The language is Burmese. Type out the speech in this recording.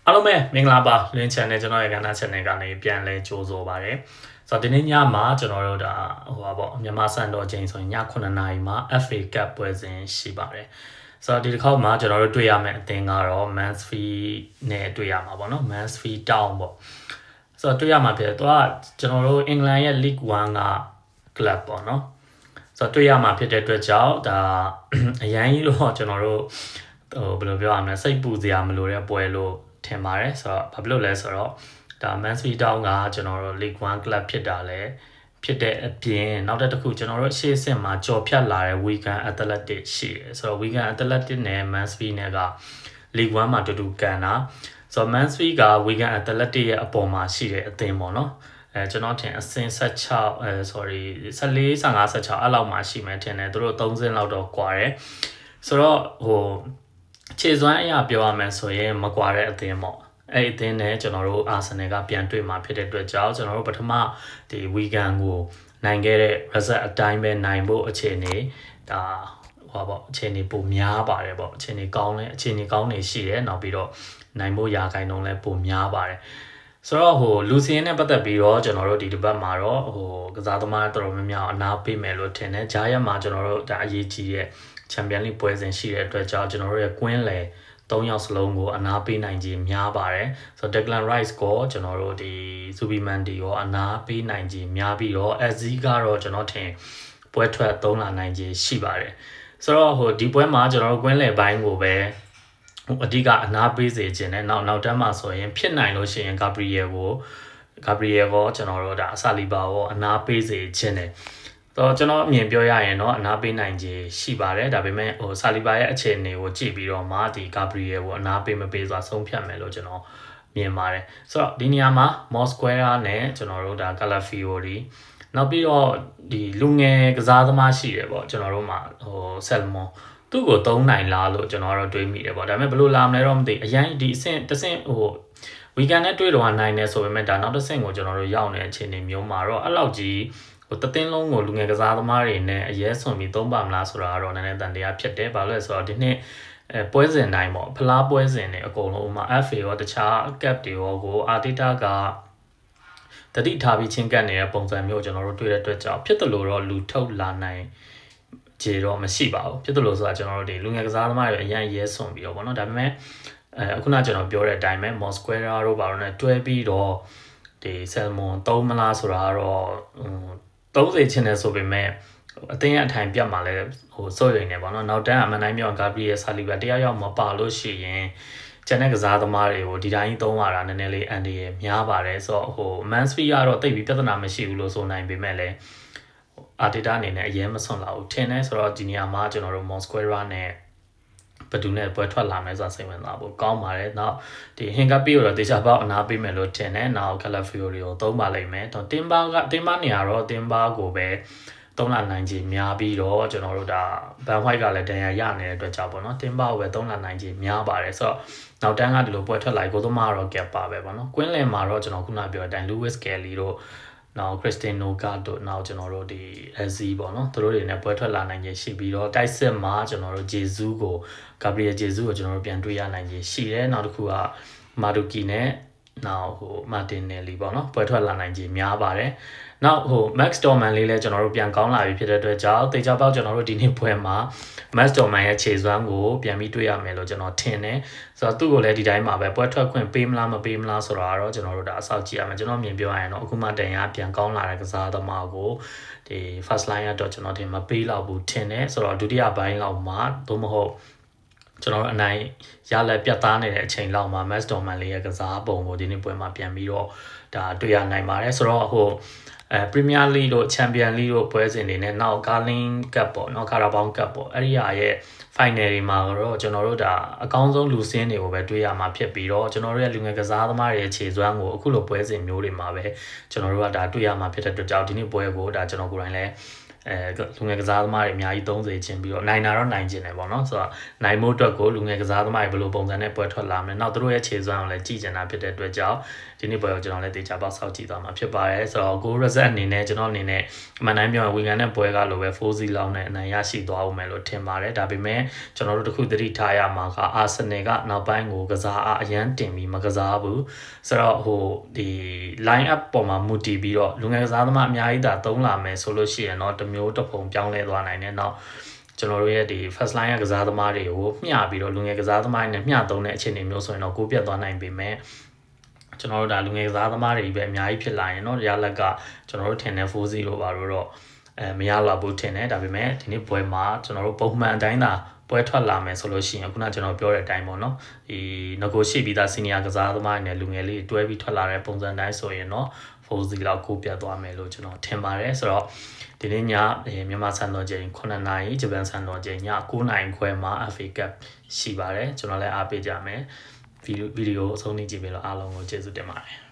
အားလုံးပဲမင်္ဂလာပါလင်း channel ကျွန်တော်ရဲ့ကဏ္ဍ channel ကနေပြန်လဲကြိုးဆိုပါတယ်ဆိုတော့ဒီနေ့ညမှာကျွန်တော်တို့ဒါပေါ့မြန်မာစံတော်ချိန်ဆိုရင်ည9နာရီမှာ FA Cup ပွဲစဉ်ရှိပါတယ်ဆိုတော့ဒီတစ်ခေါက်မှာကျွန်တော်တို့တွေ့ရမယ့်အသင်းကတော့ Mansfield နဲ့တွေ့ရမှာပေါ့နော် Mansfield Town ပေါ့ဆိုတော့တွေ့ရမှာဖြစ်တယ်သူကကျွန်တော်တို့အင်္ဂလန်ရဲ့ League 1က club ပေါ့နော်ဆိုတော့တွေ့ရမှာဖြစ်တဲ့အတွက်ကြောင့်ဒါအရန်ကြီးတော့ကျွန်တော်တို့ဘယ်လိုပြောရမလဲစိတ်ပူစရာမလိုတဲ့ပွဲလို့ထင်ပါတယ်ဆိုတော့ဘာဖြစ်လို့လဲဆိုတော့ဒါ Mansfield Town ကကျွန်တော်တို့ League 1 club ဖြစ်တာလဲဖြစ်တဲ့အပြင်နောက်တစ်ခုကျွန်တော်တို့ရှေ့ဆင့်မှာကြော်ဖြတ်လာတဲ့ Wigan Athletic ရှိတယ်ဆိုတော့ Wigan Athletic နဲ့ Mansfield နဲ့က League 1မှာတူတူကန်တာဆိုတော့ Mansfield က Wigan Athletic ရဲ့အပေါ်မှာရှိတဲ့အသင်းပေါ့နော်ကျွန်တော်ထင်အဆင့်16sorry 14 15 16အဲ့လောက်မှာရှိမယ်ထင်တယ်သူတို့3ဆင့်လောက်တော့ကွာတယ်ဆိုတော့ခြေစွမ်းအရာပြောရမယ်ဆိုရင်မကွာတဲ့အသင်းပေါ့အဲ့အသင်းနဲ့ကျွန်တော်တို့အာဆင်နယ်ကပြန်တွေ့မှာဖြစ်တဲ့အတွက်ကြောင့်ကျွန်တော်တို့ပထမဒီ weekend ကိုနိုင်ခဲ့တဲ့ result အတိုင်းပဲနိုင်ဖို့အခြေအနေဒါပေါ့အခြေအနေပိုများပါတယ်ပေါ့အခြေအနေကောင်းနေရှိတယ်နောက်ပြီးတော့နိုင်ဖို့ရာခိုင်နှုန်းလည်းပိုများပါတယ်ဆိုတော့လူစီရင်နဲ့ပတ်သက်ပြီးတော့ကျွန်တော်တို့ဒီတစ်ပတ်မှာတော့ကစားသမားတော်တော်များများအနာပေးမယ်လို့ထင်တယ်ဂျားရက်မှာကျွန်တော်တို့ဒါအရေးကြီးတဲ့ချန်ပီယံလိပွဲစဉ်ရှိတဲ့အတွက်ကြောင့်ကျွန်တော်တို့ရဲ့ကွင်းလယ်3ယောက်စလုံးကိုအနာပေးနိုင်ခြင်းများပါတယ်ဆိုတော့ Declan Rice ကိုကျွန်တော်တို့ဒီ Zubimendi ကိုအနာပေးနိုင်ခြင်းများပြီးတော့ SZ ကတော့ကျွန်တော်ထင်ပွဲထွက်3လာနိုင်ခြင်းရှိပါတယ်ဆိုတော့ဒီပွဲမှာကျွန်တော်တို့ကွင်းလယ်ပိုင်းကိုပဲအဓိကအနာပေးစေခြင်းနဲ့နောက်တန်းမှာဆိုရင်ဖြစ်နိုင်လို့ရှိရင် Gabriel ကိုကျွန်တော်တို့ဒါအဆလီဘာကိုအနာပေးစေခြင်းနဲ့တော့ကျွန်တော်အမြင်ပြောရရင်တော့အနာပေးနိုင်ခြင်းရှိပါတယ်ဒါပေမဲ့ဆာလီဘာရဲ့အခြေအနေကိုကြည့်ပြီးတော့မှဒီ Gabriel ကိုအနာပေးမပေးစွာဆုံးဖြတ်မယ်လို့ကျွန်တော်မြင်ပါတယ်ဆိုတော့ဒီနေရာမှာ Mosquera နဲ့ကျွန်တော်တို့ဒါ Calafiori နောက်ပြီးတော့ဒီလူငယ်ကစားသမားရှိတယ်ပေါ့ကျွန်တော်တို့မှာSalmonသူ့ကိုသုံးနိုင်လားလို့ကျွန်တော်တော့တွေးမိတယ်ပေါ့ဒါပေမဲ့ဘယ်လိုလာမလဲတော့မသိအရင်ဒီအဆင့်တစ်ဆင့်weekend နဲ့တွေ့တော့နိုင်နေဆိုပေမဲ့ဒါနောက်တစ်ဆင့်ကိုကျွန်တော်တို့ရောက်နေတဲ့အခြေအနေမျိုးမှာတော့အဲ့လောက်ကြီးတသင်းလုံးကိုလူငယ်ကစားသမားတွေနဲ့အရေးဆွန်ပြီးသုံးပါမလားဆိုတာကတော့နည်းနည်းတန်တရားဖြစ်တယ်ဘာလို့လဲဆိုတော့ဒီနှစ်ပွဲစဉ်တိုင်းပေါ့ဖလားပွဲစဉ်တွေအကုန်လုံးမှာ FA ရောတခြား cap တွေရောကိုအာတီတာကတတိထားပြီးချင်းကပ်နေတဲ့ပုံစံမျိုးကျွန်တော်တို့တွေ့တဲ့အတွက်ကြောင့်ဖြစ်တယ်လို့တော့လူထုတ်လာနိုင်ခြေတော့မရှိပါဘူးဖြစ်တယ်လို့ဆိုတာကျွန်တော်တို့ဒီလူငယ်ကစားသမားတွေအရင်ရဲဆွန်ပြီးတော့ဗောနော်ဒါပေမဲ့အခုနကျွန်တော်ပြောတဲ့အတိုင်းပဲ Mosquera တို့ဘာလို့လဲတွဲပြီးတော့ဒီ Salmon သုံးမလားဆိုတာကတော့30ချင်တယ်ဆိုပေမဲ့အတင်းအထိုင်ပြတ်မှာလဲစိုးရိမ်နေပါတော့နောက်တန်းအမှန်တိုင်းပြော Gabriel Saliba တရားရောက်မပါလို့ရှိရင်ကျန်တဲ့ကစားသမားတွေကိုဒီတိုင်းသုံးရတာနည်းနည်းလေးအန်ဒီရများပါတယ်ဆိုတော့Mansfield ကတော့တိတ်ပြီးပြဿနာမရှိဘူးလို့ဆိုနိုင်ပေမဲ့လည်းအာတီတာအနေနဲ့အရင်မဆွန်လာဘူးထင်တယ်ဆိုတော့ဒီနေရာမှာကျွန်တော်တို့ Mosquera နဲ့ဘယ်သူနဲ့ပွဲထွက်လာမယ်ဆိုတာစိတ်ဝင်စားဖို့ကောင်းပါတယ်။နောက်ဒီ Hincapi ကိုတော့တေချာပေါက်အနာပေးမယ်လို့ထင်တယ်။နောက် Calafiori ကိုသုံးပါလိမ့်မယ်။တော့ Timber နေရာတော့ Timber ကိုပဲသုံးလာနိုင်ခြင်းများပြီးတော့ကျွန်တော်တို့ဒါ Van White ကလည်းတန်ရာရနေတဲ့အတွက်ကြောင့်ပေါ့နော်။ Timber ကိုပဲသုံးလာနိုင်ခြင်းများပါတယ်ဆိုတော့နောက်တန်းကဒီလိုပွဲထွက်လာကိုသမားတော့ gap ပါပဲပေါ့နော်။ကွင်းလယ်မှာတော့ကျွန်တော်ခုနပြောတဲ့အတိုင်း Lewis Kelly တို့နောက် Cristiano Ronaldo တို့နောက်ကျွန်တော်တို့ဒီ SZ ပေါ့နော်သူတို့တွေနဲ့ပွဲထွက်လာနိုင်ခြင်းရှိပြီးတော့တိုက်စစ်မှာကျွန်တော်တို့ Jesus ကို Gabriel Jesus ကိုကျွန်တော်တို့ပြန်တွေ့ရနိုင်ခြင်းရှိတယ်နောက်တစ်ခုက Maduki နဲ့နောက်Martinelli ပေါ့နော်ပွဲထွက်လာနိုင်ခြင်းများပါတယ်နောက်Max Dorman လေးလည်းကျွန်တော်တို့ပြန်ကောင်းလာပြီဖြစ်တဲ့အတွက်ကြောင့်တေချာပေါက်ကျွန်တော်တို့ဒီနေ့ပွဲမှာ Max Dorman ရဲ့ခြေစွမ်းကိုပြန်ပြီးတွေ့ရမယ်လို့ကျွန်တော်ထင်တယ်ဆိုတော့သူ့ကိုလည်းဒီတိုင်းမှာပဲပွဲထွက်ခွင့်ပေးမလားမပေးမလားဆိုတာတော့ကျွန်တော်တို့ဒါအဆောက်ကြည့်ရမယ်ကျွန်တော်မြင်ပြောရရင်တော့အခုမှတန်ရပြန်ကောင်းလာတဲ့ကစားသမားကိုဒီ first line ကတော့ကျွန်တော်တင်မပေးတော့ဘူးထင်တယ်ဆိုတော့ဒုတိယပိုင်းလောက်မှာသို့မဟုတ်ကျွန်တော်တို့အနိုင်ရလက်ပြတ်သားနေတဲ့အချိန်လောက်မှာ Max Dorman လေးရဲ့ကစားပုံကိုဒီနေ့ပွဲမှာပြန်ပြီးတော့ဒါတွေ့ရနိုင်ပါတယ်ဆိုတော့Premier League တို့ Champion League တို့ပွဲစဉ်တွေနဲ့နောက် Carling Cup ပေါ့နော် Carabao Cup ပေါ့အဲ့ဒီဟာရဲ့ final တွေမှာတော့ကျွန်တော်တို့ဒါအကောင်းဆုံးလူစင်းတွေကိုပဲတွေ့ရမှာဖြစ်ပြီးတော့ကျွန်တော်တို့ရဲ့လူငယ်ကစားသမားတွေရဲ့ခြေစွမ်းကိုအခုလိုပွဲစဉ်မျိုးတွေမှာပဲကျွန်တော်တို့ကဒါတွေ့ရမှာဖြစ်တဲ့အတွက်ကြောင့်ဒီနေ့ပွဲကိုဒါကျွန်တော်ကိုယ်တိုင်လည်း လူငယ်ကစားသမားတွေအများကြီး30ချင်းပြီးတော့နိုင်တာတော့နိုင်ကျင်တယ်ပေါ့နော်ဆိုတော့နိုင်မို့အတွက်ကိုလူငယ်ကစားသမားတွေဘယ်လိုပုံစံနဲ့ပွဲထွက်လာမလဲနောက်သူတို့ရဲ့ခြေစွမ်းကိုလည်းကြည့်ကျင်တာဖြစ်တဲ့အတွက်ကြောင့်ဒီနေ့ပွဲကိုကျွန်တော်လည်းတေချာပေါက်ဆောက်ကြည့်သွားမှာဖြစ်ပါတယ်ဆိုတော့ကို result အနေနဲ့ကျွန်တော်အနေနဲ့အမှန်တိုင်းပြောရင်ဝီဂန်နဲ့ပွဲကလိုပဲ4-0လောက်နဲ့အနိုင်ရရှိသွားဦးမယ်လို့ထင်ပါတယ်ဒါပေမဲ့ကျွန်တော်တို့တခုသတိထားရမှာကအာဆင်နယ်ကနောက်ပိုင်းကိုကစားအားအရန်တင်ပြီးမကစားဘူးဆိုတော့ဒီ line up ပေါ်မှာမူတည်ပြီးတော့လူငယ်ကစားသမားအများကြီးဒါသုံးလာမယ်ဆိုလို့ရှိရင်တော့တမျိုးတစ်ပုံပြောင်းလဲသွားနိုင်တယ်နောက်ကျွန်တော်တို့ရဲ့ဒီ first line ကစားသမားတွေကိုမျှပြီးတော့လူငယ်ကစားသမားတွေနဲ့မျှသုံးတဲ့အခြေအနေမျိုးဆိုရင်တော့ကိုပြတ်သွားနိုင်ပေမဲ့ကျွန်တော်တို့ဒါလူငယ်ကစားသမားတွေပဲအများကြီးဖြစ်လာရင်တော့ရလက်ကကျွန်တော်တို့ထင်တဲ့4-0ပါတော့မရတော့ဘူးထင်တယ်ဒါပေမဲ့ဒီနေ့ပွဲမှာကျွန်တော်တို့ပုံမှန်အတိုင်းသာပွဲထွက်လာမယ်ဆိုလို့ရှိရင်ခုနကျွန်တော်ပြောတဲ့အတိုင်းပေါ့နော်ဒီငကိုရှိပြီးသား senior ကစားသမားတွေနဲ့လူငယ်လေးတွဲပြီးထွက်လာတဲ့ပုံစံတိုင်းဆိုရင်တော့4-0လောက်ကိုပြတ်သွားမယ်လို့ကျွန်တော်ထင်ပါတယ်ဆိုတော့ဒီနေ့ညမြန်မာစံတော်ချိန်9နာရီဂျပန်စံတော်ချိန်ည9နာရီခွဲမှာ FA Cup ရှိပါတယ်ကျွန်တော်လည်းအားပေးကြမယ်ဗီဒီယိုအဆုံးထိကြည့်ပြီးတော့အားလုံးကိုကျေးဇူးတင်ပါတယ်